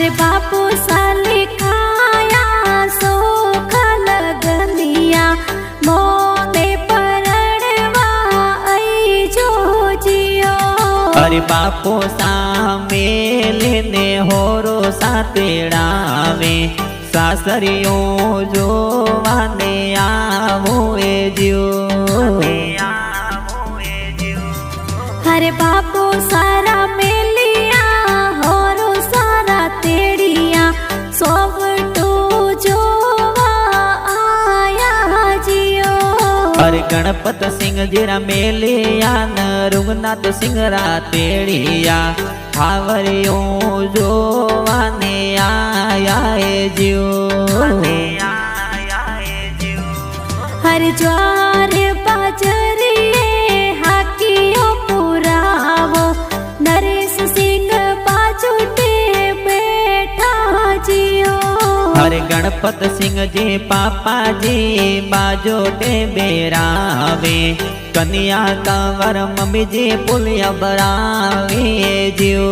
हरे बापू साली खाया सोख लगनिया मोने परड़वा आई जो जियो। अरे बापू सामे लेने होरो सातेड़ावे सासरियों जोवाने आवो ए जियो। हरे बापू सारा मेलिया होरो सारा तेड़िया सोवटू जोवा आया जियो। अरे गणपत सिंह जीरा मेलिया न रुगनाथ सिंह रा तेड़िया हावरियों जोवाने आया ए जियो। हर ज्वार बाजरिए हाकियो पुरावो नरेश सिंह बाजूटे बैठा जियो। हरे गणपत सिंह जी पापा जी बाजोटे बेरावे कन्या कंवर मम्मी जी पुलिया बरावे जियो।